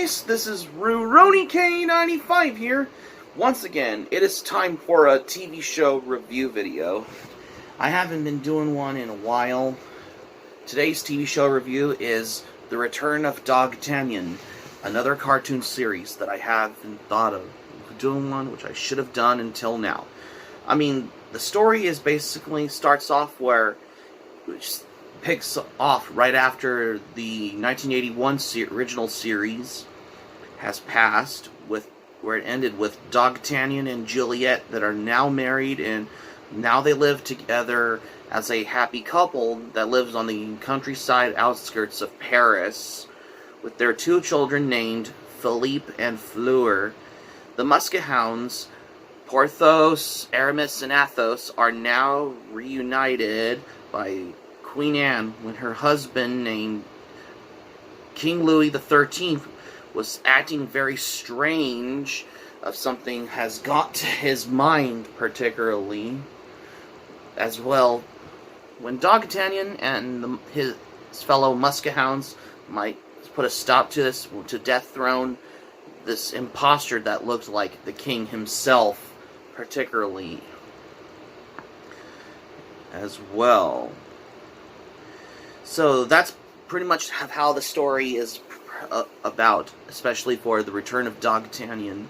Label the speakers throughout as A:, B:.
A: guys, this is Rurouni K95 here. Once again, it is time for a TV show review video. I haven't been doing one in a while. Today's TV show review is The Return of Dogtanian, another cartoon series that I haven't thought of doing one, which I should have done until now. I mean, the story is basically starts off where which picks off right after the 1981 original series has passed, with where it ended with Dogtanian and Juliet that are now married, and now they live together as a happy couple that lives on the countryside outskirts of Paris with their two children named Philippe and Fleur. The Musket Hounds, Porthos, Aramis, and Athos, are now reunited by Queen Anne when her husband, named King Louis XIII, was acting very strange. Of something has got to his mind, particularly as well. When Dogtanian and his fellow Musket Hounds might put a stop to this, to death throne this impostor that looked like the king himself, particularly as well. So that's pretty much how the story is about, especially for The Return of Dogtanian.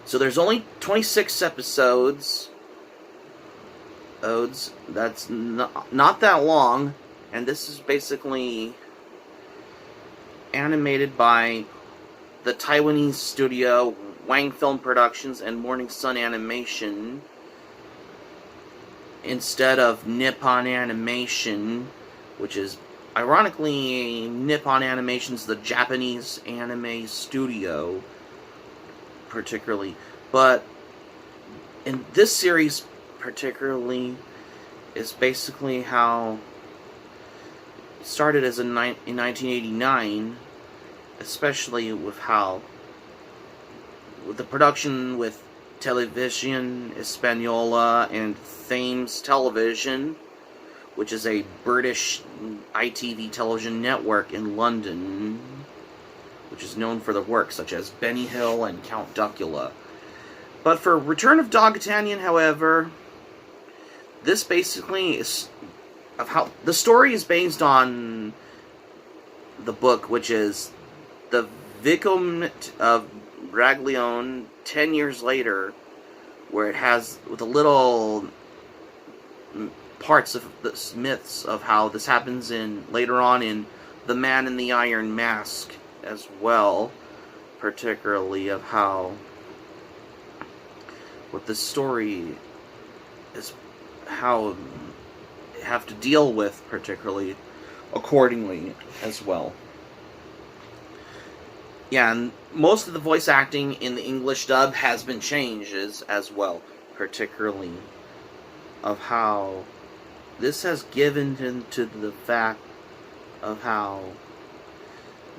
A: So there's only 26 episodes. That's not that long, and this is basically animated by the Taiwanese studio Wang Film Productions and Morning Sun Animation instead of Nippon Animation, which is ironically Nippon Animation's the Japanese anime studio particularly. But in this series particularly is basically how it started as in 1989, especially with how with the production with Television Española and Thames Television, which is a British ITV television network in London, which is known for their work such as Benny Hill and Count Duckula. But for Return of Dogtanian, however, this basically is of how the story is based on the book, which is The Vicomte of Braglione 10 years later, where it has the little parts of the myths of how this happens in later on in The Man in the Iron Mask as well, particularly of how what the story is, how you have to deal with particularly accordingly as well. Yeah, and most of the voice acting in the English dub has been changed as well, particularly of how this has given into the fact of how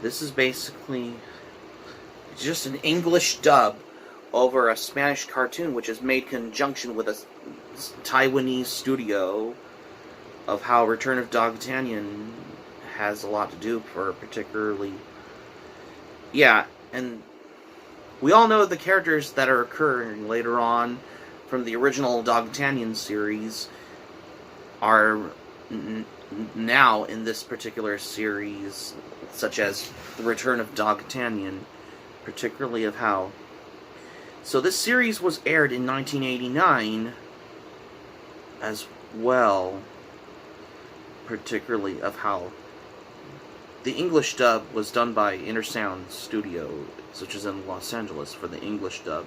A: this is basically just an English dub over a Spanish cartoon, which is made in conjunction with a Taiwanese studio, of how Return of Dogtanian has a lot to do for particularly. Yeah, and we all know the characters that are occurring later on from the original Dogtanian series are now in this particular series, such as The Return of Dogtanian, particularly of how. So this series was aired in 1989 as well, particularly of how the English dub was done by Intersound Studio, which is in Los Angeles, for the English dub.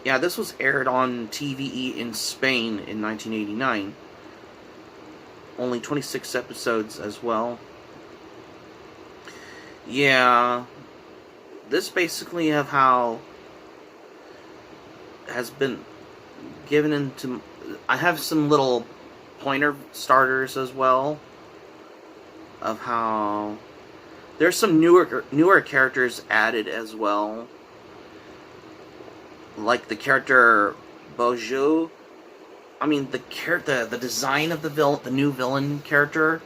A: Yeah, this was aired on TVE in Spain in 1989. Only 26 episodes as well. Yeah, this basically of how has been given into. I have some little pointer starters as well of how there's some newer characters added as well, like the character Beaujeu. I mean, the design of the new villain character.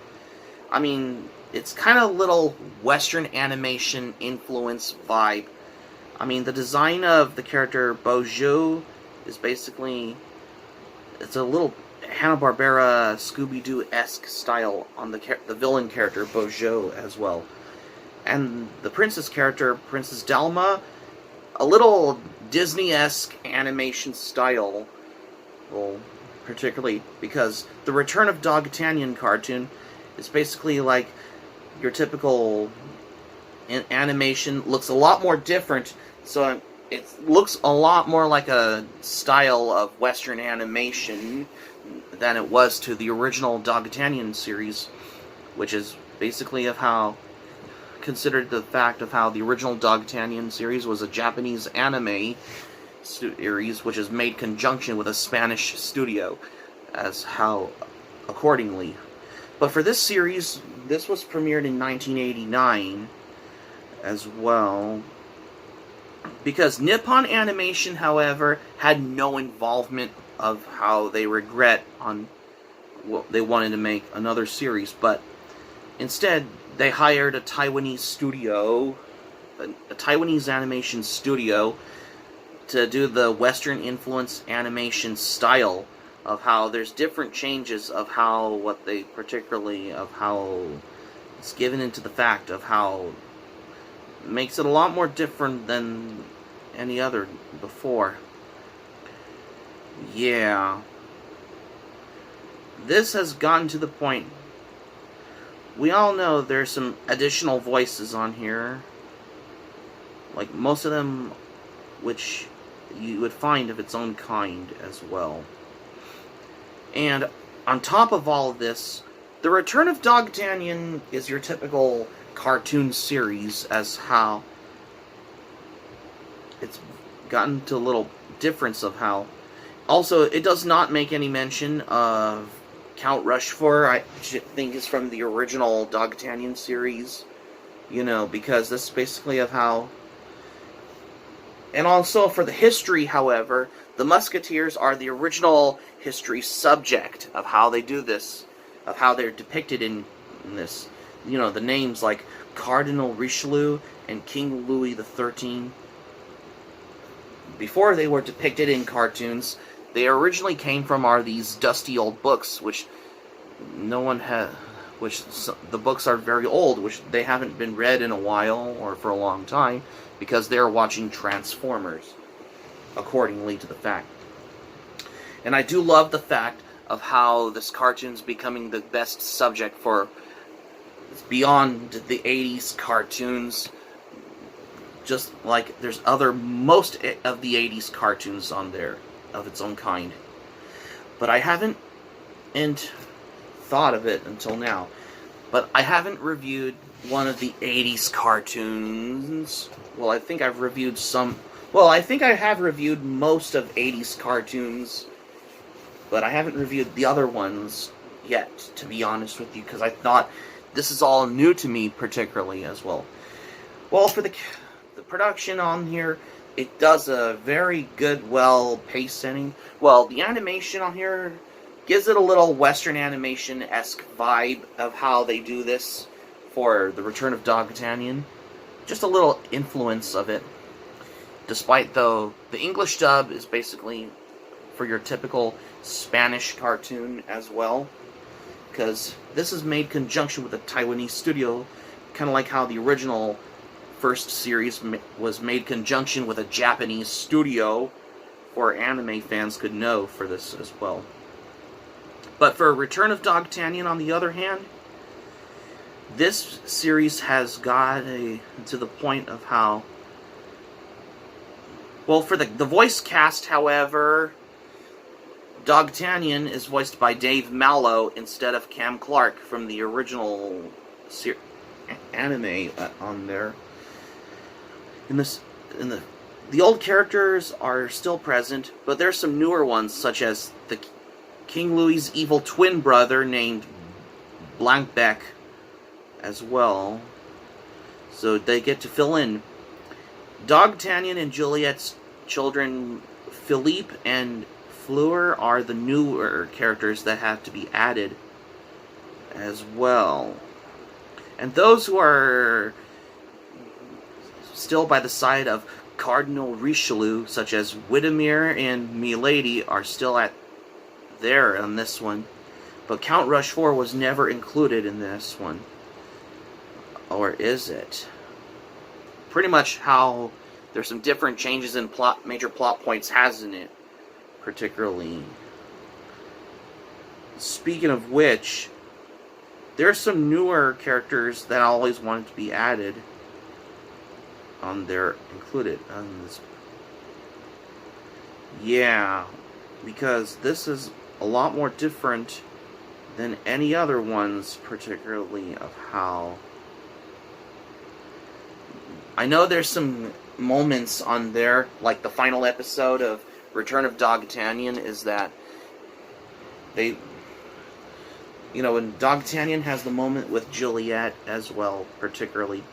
A: I mean, it's kind of little Western animation influence vibe. I mean, the design of the character Bojo is basically, it's a little Hanna-Barbera Scooby-Doo-esque style on the villain character Bojo as well. And the princess character, Princess Dalma, a little Disney-esque animation style. Well, particularly because the Return of Dogtanian cartoon is basically like your typical animation. Looks a lot more different, so it looks a lot more like a style of Western animation than it was to the original Dogtanian series, which is basically of how considered the fact of how the original Dogtanian series was a Japanese anime series, which is made conjunction with a Spanish studio, as how accordingly. But for this series, this was premiered in 1989 as well, because Nippon Animation, however, had no involvement of how they regret on what they wanted to make another series, but instead they hired a Taiwanese studio, a Taiwanese animation studio, to do the Western influence animation style of how there's different changes of how what they particularly of how it's given into the fact of how makes it a lot more different than any other before. Yeah. This has gotten to the point. We all know there's some additional voices on here. Like most of them which you would find of its own kind as well. And on top of all of this, The Return of Dogtanian is your typical cartoon series, as how it's gotten to a little difference of how. Also, it does not make any mention of Count Rushmore. I think is from the original Dogtanian series, you know, because this is basically of how. And also for the history, however, the Musketeers are the original history subject of how they do this, of how they're depicted in this. You know, the names like Cardinal Richelieu and King Louis XIII. Before they were depicted in cartoons, they originally came from these dusty old books, which no one had, which the books are very old, which they haven't been read in a while or for a long time, because they're watching Transformers, accordingly to the fact. And I do love the fact of how this cartoon's becoming the best subject for beyond the 80s cartoons. Just like there's most of the 80s cartoons on there of its own kind. But I haven't thought of it until now. But I haven't reviewed one of the 80s cartoons. Well, I think I've reviewed some. Well, I think I have reviewed most of 80s cartoons, but I haven't reviewed the other ones yet, to be honest with you, because I thought this is all new to me particularly as well. Well, for the production on here, it does a very good, well-paced setting. Well, the animation on here gives it a little Western animation-esque vibe of how they do this for The Return of Dogtanian. Just a little influence of it. Despite, though, the English dub is basically for your typical Spanish cartoon as well. Because this is made conjunction with a Taiwanese studio, kind of like how the original first series was made conjunction with a Japanese studio, for anime fans could know for this as well. But for Return of Dogtanian, on the other hand, this series has got to the point of how. Well, for the voice cast, however, Dogtanian is voiced by Dave Mallow instead of Cam Clark from the original anime on there. The old characters are still present, but there's some newer ones, such as the King Louis' evil twin brother named Blankbeck as well. So they get to fill in. Dogtanian and Juliet's children, Philippe and Fleur, are the newer characters that have to be added as well. And those who are still by the side of Cardinal Richelieu, such as Widemere and Milady, are still there on this one. But Count Rochefort was never included in this one. Or is it? Pretty much how there's some different changes in major plot points, hasn't it? Particularly. Speaking of which, there's some newer characters that I always wanted to be added on there, included on this. Yeah, because this is a lot more different than any other ones, particularly of how... I know there's some moments on there, like the final episode of Return of Dogtanian, is that they... You know, when Dogtanian has the moment with Juliet as well, particularly,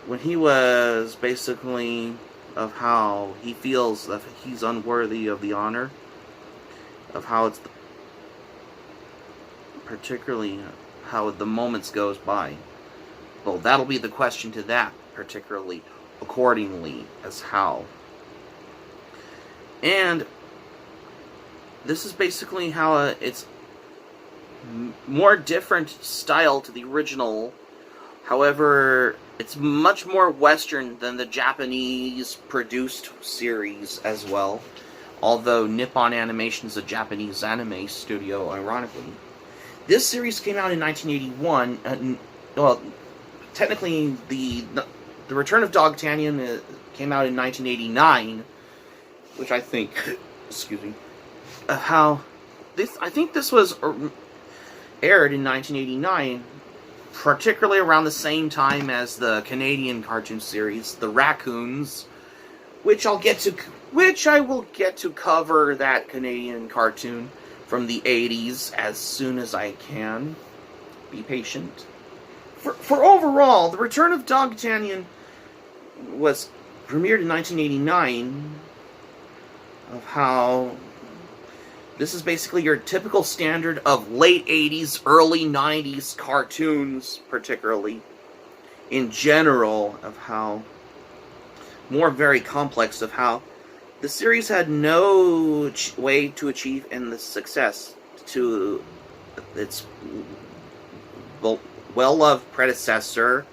A: when he was basically of how he feels that he's unworthy of the honor, of how it's particularly how the moments goes by. Well, that'll be the question to that, particularly accordingly as how. And this is basically how it's more different style to the original. However, it's much more Western than the Japanese-produced series as well. Although Nippon Animation is a Japanese anime studio, ironically. This series came out in 1981. Well, technically, the Return of Dogtanian came out in 1989, which I think, excuse me, how this. I think this was aired in 1989. Particularly around the same time as the Canadian cartoon series, The Raccoons, which I will get to cover that Canadian cartoon from the 80s as soon as I can. Be patient. For overall, The Return of Dogtanian was premiered in 1989, of how this is basically your typical standard of late 80s, early 90s cartoons, particularly, in general, of how more very complex, of how the series had no way to achieve in the success to its well-loved predecessor.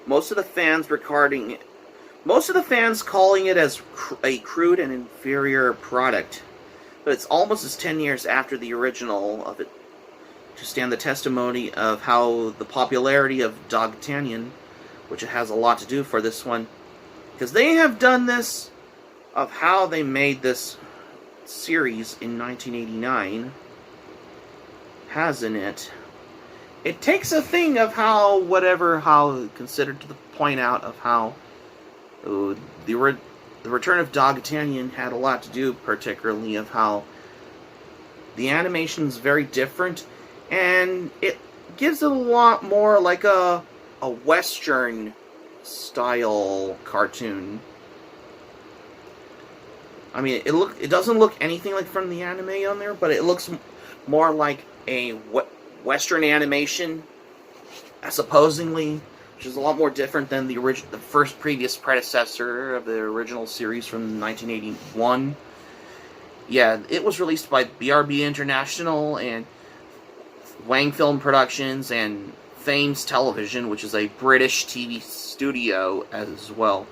A: Most of the fans calling it as a crude and inferior product. But it's almost as 10 years after the original of it to stand the testimony of how the popularity of Dogtanian, which it has a lot to do for this one, because they have done this, of how they made this series in 1989, hasn't it? It takes a thing of how, considered to the point out of how the Return of Dogtanian had a lot to do, particularly of how the animation is very different, and it gives it a lot more like a Western style cartoon. I mean, it doesn't look anything like from the anime on there, but it looks more like a Western animation, supposedly. Which is a lot more different than the previous predecessor of the original series from 1981. Yeah, it was released by BRB International and Wang Film Productions and Thames Television, which is a British TV studio as well.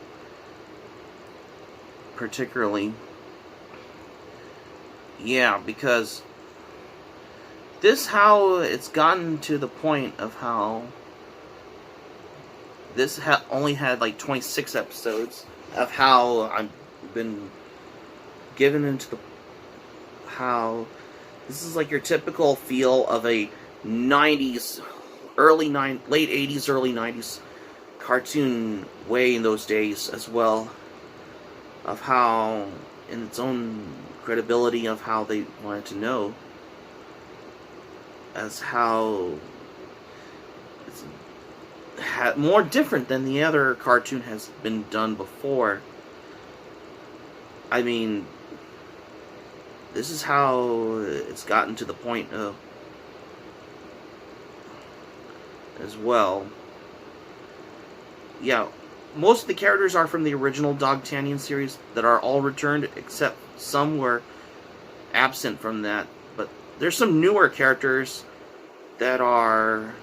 A: Particularly. Yeah, because this how it's gotten to the point of how this only had like 26 episodes of how I've been given into the how this is like your typical feel of a 90s, late 80s, early 90s cartoon way in those days as well, of how in its own credibility of how they wanted to know as how it's more different than the other cartoon has been done before. I mean, this is how it's gotten to the point of as well. yeah, most of the characters are from the original Dogtanian series that are all returned, except some were absent from that. But there's some newer characters that are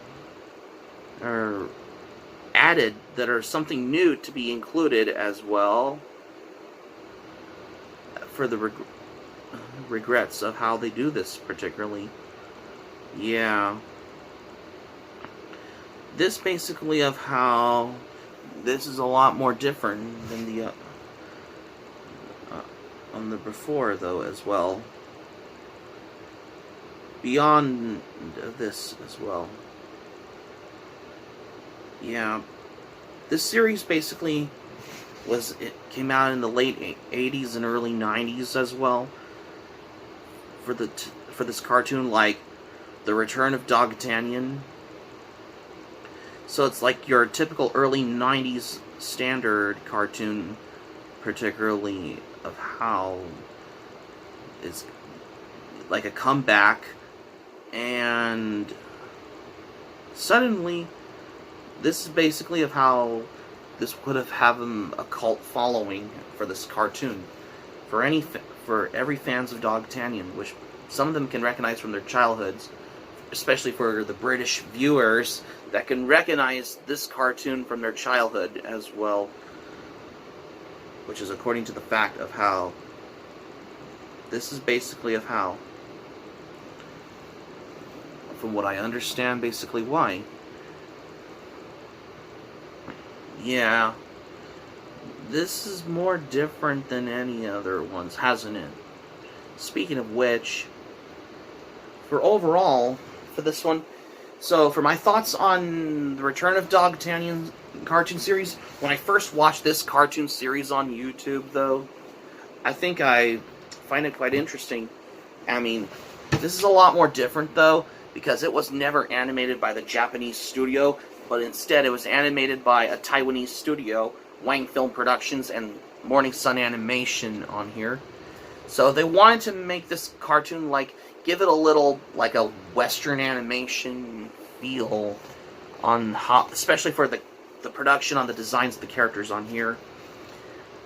A: added, that are something new to be included as well, for the regrets of how they do this particularly. Yeah. This basically of how this is a lot more different than the on the before, though, as well. Beyond this as well. Yeah. This series basically it came out in the late 80s and early 90s as well. For this cartoon, like the Return of Dogtanian. So it's like your typical early 90s standard cartoon, particularly of how it's like a comeback, and suddenly this is basically of how this would have had a cult following for this cartoon, for every fans of Dogtanian, which some of them can recognize from their childhoods, especially for the British viewers that can recognize this cartoon from their childhood as well, which is according to the fact of how this is basically of how, from what I understand, basically why. Yeah, this is more different than any other ones, hasn't it? Speaking of which, for overall, for this one, so for my thoughts on the Return of Dogtanian cartoon series, when I first watched this cartoon series on YouTube, though, I think I find it quite interesting. I mean, this is a lot more different, though, because it was never animated by the Japanese studio, but instead it was animated by a Taiwanese studio, Wang Film Productions and Morning Sun Animation on here. So they wanted to make this cartoon, like, give it a little, like, a Western animation feel on how, especially for the production, on the designs of the characters on here,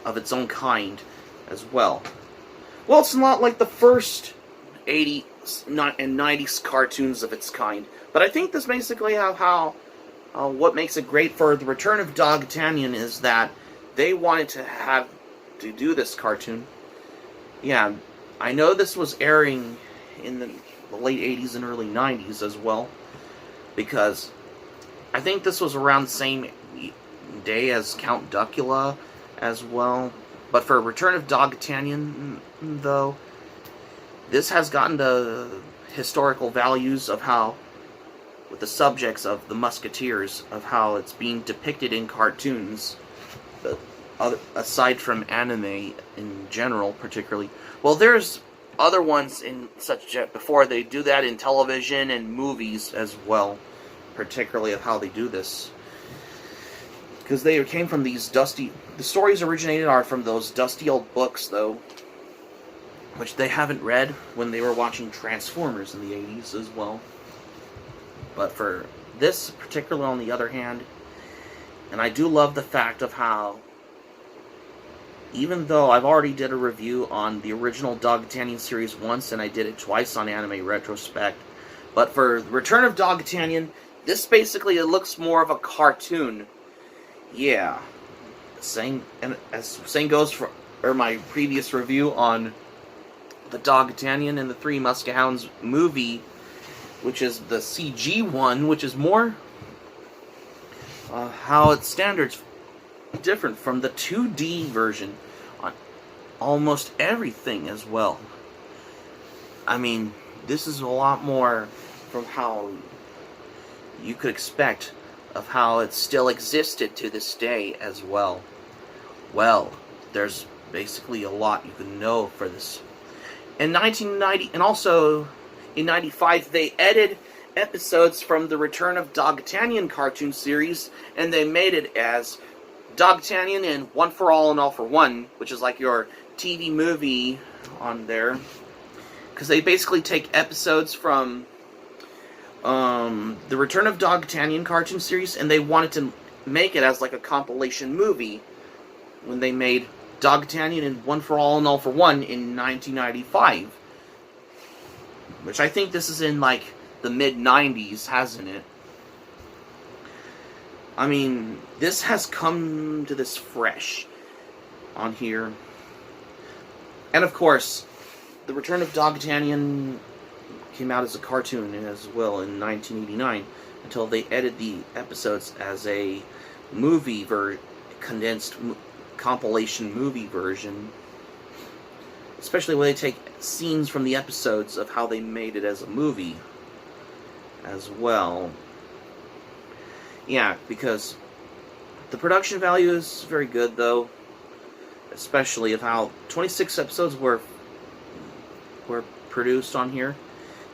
A: of its own kind as well. Well, it's not like the first 80s and 90s cartoons of its kind, but I think this basically how what makes it great for the Return of Dogtanian is that they wanted to do this cartoon. Yeah, I know this was airing in the late 80s and early 90s as well, because I think this was around the same day as Count Duckula as well. But for Return of Dogtanian, though, this has gotten the historical values of how, with the subjects of the Musketeers, of how it's being depicted in cartoons, aside from anime in general, particularly. Well, there's other ones in such before they do that in television and movies as well, particularly of how they do this, because they came from these the stories originated are from those dusty old books, though, which they haven't read when they were watching Transformers in the 80s as well. But for this particular, on the other hand, and I do love the fact of how, even though I've already did a review on the original Dogtanian series once, and I did it twice on Anime Retrospect, but for Return of Dogtanian, this basically, it looks more of a cartoon. Yeah. Same goes for my previous review on the Dogtanian and the Three Musket Hounds movie, which is the CG one, which is more how its standards different from the 2D version on almost everything as well. I mean, this is a lot more from how you could expect of how it still existed to this day as well. Well, there's basically a lot you can know for this. In 1990, and also in 95, they edited episodes from the Return of Dogtanian cartoon series, and they made it as Dogtanian and One for All and All for One, which is like your TV movie on there. Because they basically take episodes from the Return of Dogtanian cartoon series, and they wanted to make it as like a compilation movie when they made Dogtanian and One for All and All for One in 1995. Which I think this is in like the mid-90s, hasn't it? I mean, this has come to this fresh on here. And of course, The Return of Dogtanian came out as a cartoon as well in 1989 until they edited the episodes as a movie condensed compilation movie version. Especially when they take scenes from the episodes of how they made it as a movie as well. Yeah, because the production value is very good, though. Especially of how 26 episodes were produced on here.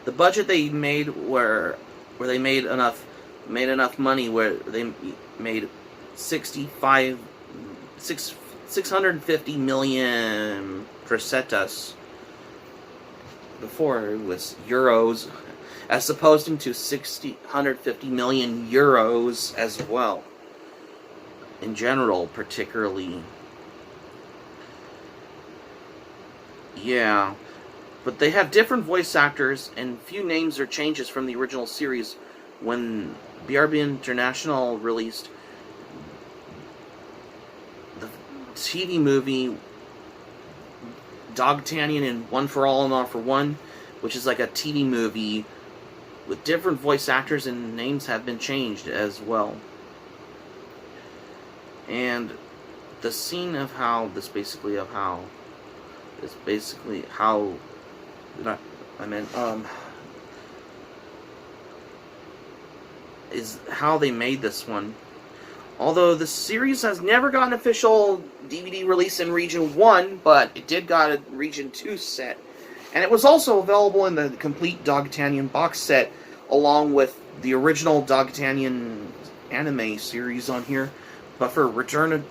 A: The budget they made where they made enough money where they made 650 million pesetas. Before it was euros, as opposed to 150 million euros as well. In general, particularly. Yeah. But they have different voice actors, and few names or changes from the original series when BRB International released the TV movie Dogtanian and One for All and All for One, which is like a TV movie with different voice actors, and names have been changed as well. And the scene of how is how they made this one. Although the series has never got an official DVD release in Region 1, but it did got a Region 2 set. And it was also available in the complete Dogtanian box set, along with the original Dogtanian anime series on here. But for Return of...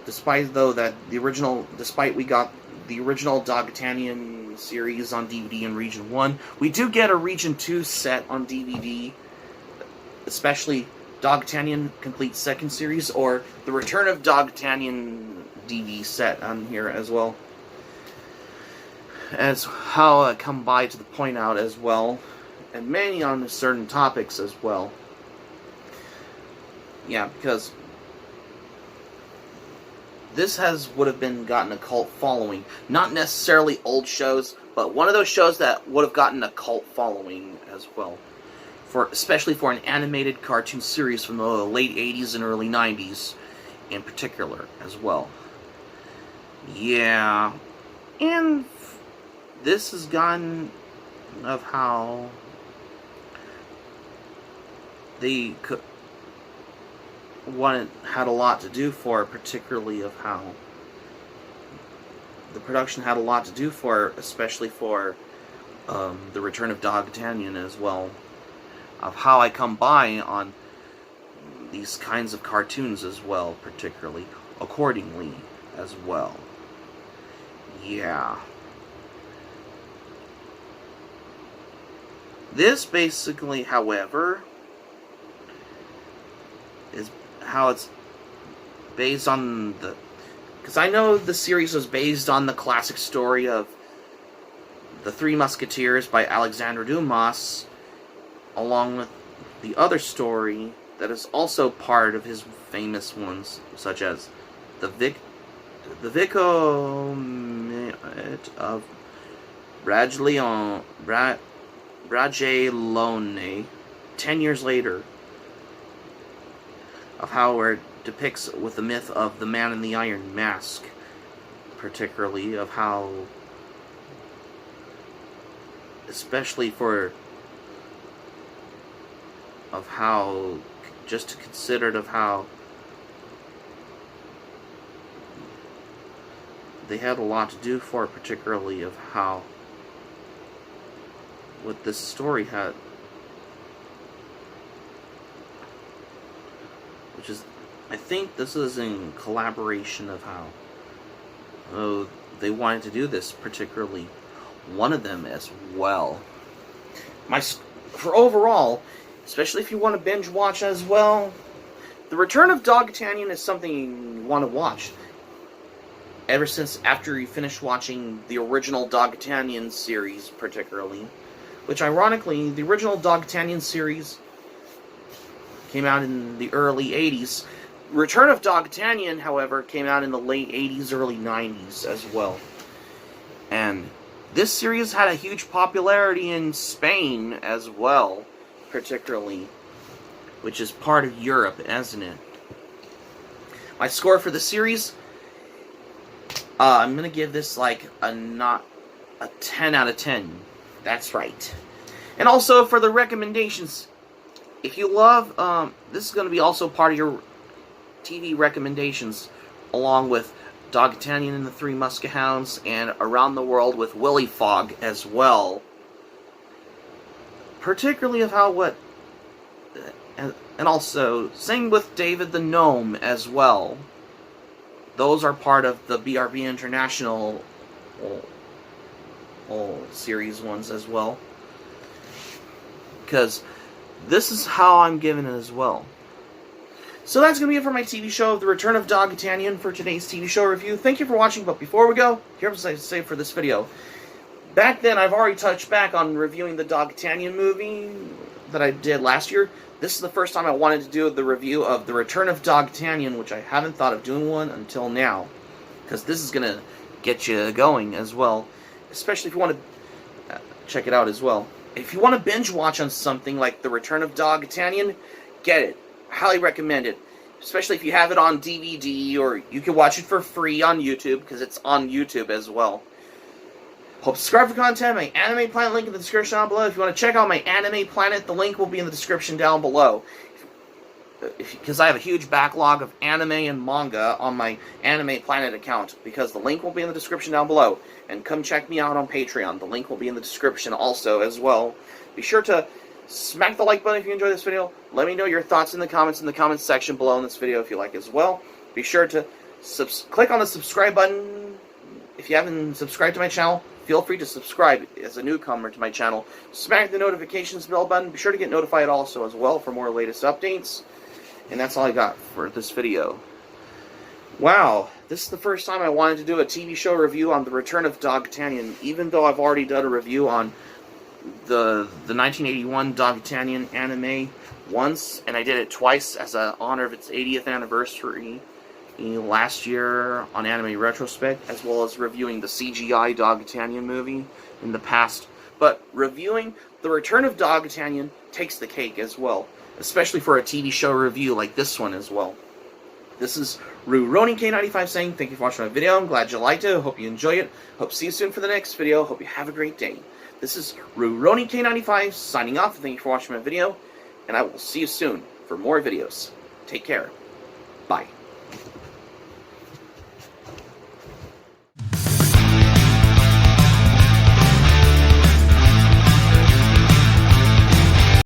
A: Despite we got the original Dogtanian series on DVD in Region 1, we do get a Region 2 set on DVD, especially Dogtanian Complete Second Series, or the Return of Dogtanian DVD set on here as well. As how I come by to the point out as well, and mainly on certain topics as well. Yeah, because this would have been gotten a cult following. Not necessarily old shows, but one of those shows that would have gotten a cult following as well. Especially for an animated cartoon series from the late 80s and early 90s in particular as well. Yeah. And this has gotten of how they had a lot to do for, particularly of how the production had a lot to do for, especially for the Return of Dogtanian as well, of how I come by on these kinds of cartoons as well, particularly accordingly as well. Yeah. This basically, however, is how it's based on the... Because I know the series was based on the classic story of The Three Musketeers by Alexandre Dumas, along with the other story that is also part of his famous ones, such as the Vicomte of Bragelonne, 10 years later, of how it depicts with the myth of the Man in the Iron Mask, particularly of how, especially for, of how, just to consider it, of how they had a lot to do for, particularly of how what this story had, which is, I think this is in collaboration of how they wanted to do this, particularly one of them as well. For overall, especially if you want to binge watch as well, The Return of Dogtanian is something you want to watch. Ever since after you finish watching the original Dogtanian series, particularly. Which, ironically, the original Dogtanian series came out in the early 80s. Return of Dogtanian, however, came out in the late 80s, early 90s as well. And this series had a huge popularity in Spain as well, particularly, which is part of Europe, isn't it? My score for the series, I'm going to give this like a 10 out of 10. That's right. And also for the recommendations, if you love, this is going to be also part of your TV recommendations, along with Dogtanian and the Three Musket Hounds, and Around the World with Willy Fogg as well. Particularly of and also, same with David the Gnome as well. Those are part of the BRB International series ones as well. Because this is how I'm giving it as well. So that's going to be it for my TV show, The Return of Dogtanian, for today's TV show review. Thank you for watching, but before we go, here's what I say for this video. Back then, I've already touched back on reviewing the Dogtanian movie that I did last year. This is the first time I wanted to do the review of The Return of Dogtanian, which I haven't thought of doing one until now. Because this is going to get you going as well. Especially if you want to check it out as well. If you want to binge watch on something like The Return of Dogtanian, get it. Highly recommend it, especially if you have it on DVD, or you can watch it for free on YouTube, because it's on YouTube as well. Hope subscribe for content. My Anime Planet link in the description down below. If you want to check out my Anime Planet, the link will be in the description down below. Because I have a huge backlog of anime and manga on my Anime Planet account, because the link will be in the description down below. And come check me out on Patreon. The link will be in the description also as well. Be sure to smack the like button if you enjoyed this video. Let me know your thoughts in the comments section below in this video if you like as well. Be sure to click on the subscribe button. If you haven't subscribed to my channel, feel free to subscribe as a newcomer to my channel. Smack the notifications bell button. Be sure to get notified also as well for more latest updates. And that's all I got for this video. Wow, this is the first time I wanted to do a TV show review on The Return of Dogtanian, even though I've already done a review on the 1981 Dogtanian anime once, and I did it twice as an honor of its 80th anniversary last year on Anime Retrospect, as well as reviewing the CGI Dogtanian movie in the past. But reviewing The Return of Dogtanian takes the cake as well, especially for a TV show review like this one as well. This is RuRoninK95 saying thank you for watching my video. I'm glad you liked it. Hope you enjoy it. Hope to see you soon for the next video. Hope you have a great day. This is RuRoninK95 signing off. Thank you for watching my video, and I will see you soon for more videos. Take care. Bye.